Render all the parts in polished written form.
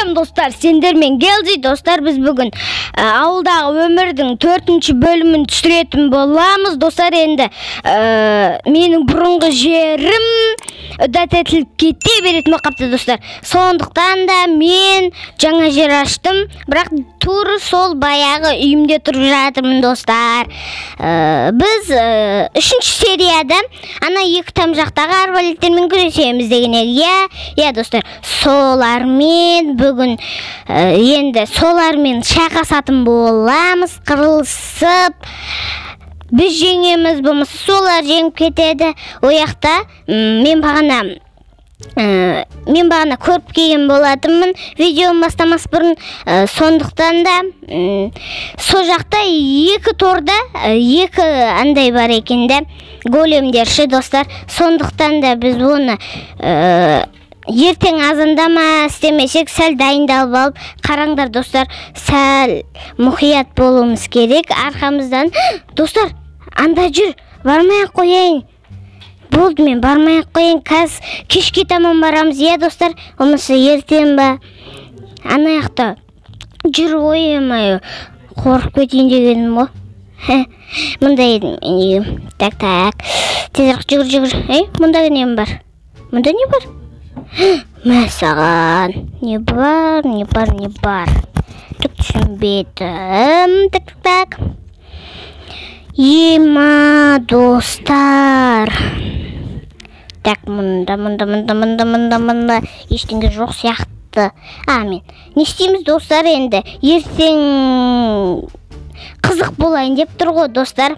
Салем достар, сендермен келді достар. Біз бүгін ауылдағы өмірдің 4-ші бөлімін түсіретін боламыз достар. Енді менің бұрынғы жерім үдәт етіліп кете беретін боқапты достар. Сондықтан да мен жаңа жер аштым, бірақ тура сол баяғы үйімде тұрып жатырмын достар. Біз 3-ші серияда ана екі тамжақтағы арбалеттермен күресеміз деген еді. Иә достар, солармен бүгін енді солармен шайқасатын боламыз, қырылысып. Біз жеңеміз, болмаса солар жеңіп кетеді. Ояқта мен бағана көріп келген болатынмын видеоны бастамас бұрын. Сондықтан да сол жақта екі торда екі андай бар екенде, големдерші достар. Сондықтан да біз оны ертең азандама істемесек, сәл дайындалып алып, қараңдар достар, сәл мұқият болуымыз керек. Арқамыздан достар, анда жүр, бармай-ақ қояйын. Болды, мен бармай-ақ қояйын, кешке таман барамыз, иә достар, олмаса ертең ба. Анаяқта жүр, ойымай, қорқып кетейін дегенім ғой. Мұнда едім, так, тезірек жүгір. Мұнда нем бар? Мұнда не бар? Мәсаған, не бар? Түк түсінбедім. Так. Ема достар. Так, мұнда ештеңе жоқ сияқты. Мен не істейміз достар енді? Ертең қызық болайын деп тұр ғой достар.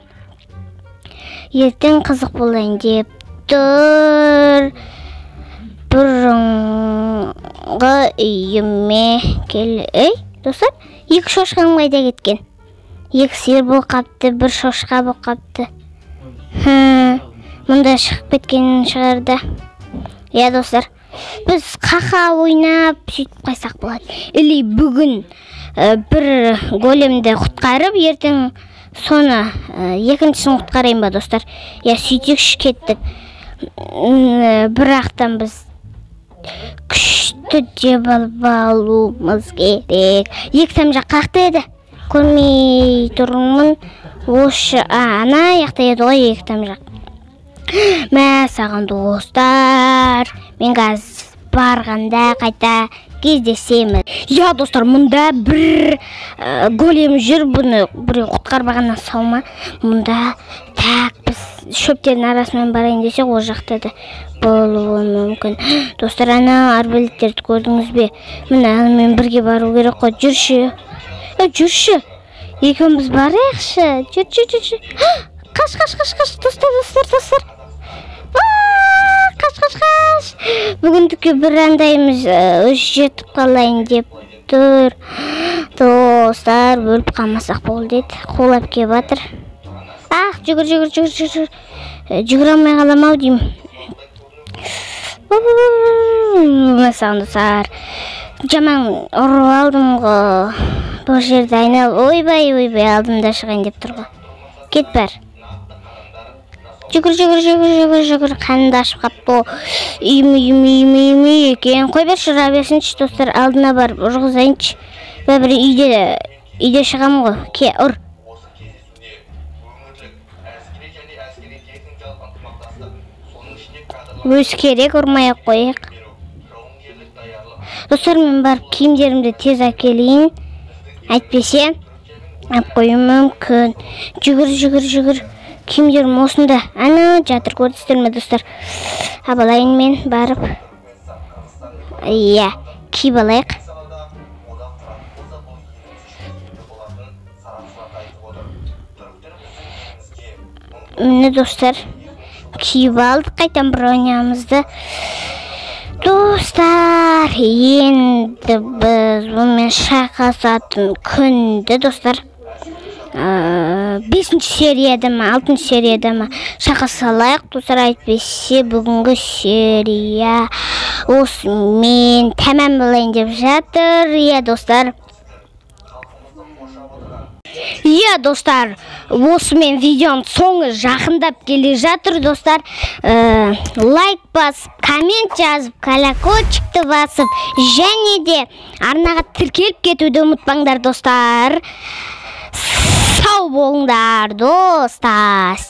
Ертең қызық болайын деп тұр. Бұрынғы үйіме достар, екі шошқам қайда кеткен? Екі сиыр болып қапты, бір шошқа болып қапты. Мұнда шығып кеткен шығарды. Иә достар, біз қақа ойнап сөйтіп қайсақ болады. Или бүгін бір големді құтқарып, ертең соны екіншісін құтқарайын ба достар? Иә, сөйтекші кеттік. Бірақтан біз күшті деп алуымыз керек. Екі тамжақ қақты еді? Көрмей тұрмын. Ошы, ана яқта еді ғой екі тамжақ. Мәсаған достар, мен қазір барғанда қайта кездесеміз. Я достар, мұнда бір голем жүр, бұны біреу құтқарбағаннан салма. Мұнда так, біз шөптердің арасымен барайын десек, ол жақта да болуы мүмкін. Достар, ана арбалеттерді көрдіңіз бе? Мына мен бірге бару керек қой. Жүрші. Екеуміз барайықшы. Жүр. Қаш. Достар. Қаш. Бүгіндікке бір андаймыз жетіп қалайын деп тұр. Достар, бөліп қалмасақ болды еді. Қолап кеп батыр. Жүгір. Жүгір алмай қаламау деймін. Мәсаған достар, жаман ұрып алдым ғой. Бұл жерді айналып, ойбай алдымда шығайын деп тұр ғой. Кет бар. Жүгір, қанымды ашып қапты. Үйім екен. Қой бер, шыға берсінші достар, алдына барып ұрғызайыншы. Бір үйде шығам ғой. Ке, ұр. Өз керек, ұрмай-ақ қойық. Достар, мен барып киімдерімді тез әкелейін. Әйтпесе, әп қойым мүмкін. Жүгір. Киімдерім осында. Ана, жатыр, көрдістер ме достар? Абалайын мен барып. Иә, киіп алайық. Міне достар, киіп алдық, қайтан бронямызды. Достар, енді біз бұнымен шайқасатын күнді достар 5-ші серияда ма, 6-ші серияда ма шайқасалайық достар. Әйтпесе бүгінгі серия осымен тәмам болайын деп жатыр. Иә достар, Иә достар, осымен видеоның соңы жақындап келе жатыр достар. Лайк басып, коммент жазып, колокольчикті басып, және де арнаға тіркеліп кетуді ұмытпаңдар достар. Сау болыңдар достар.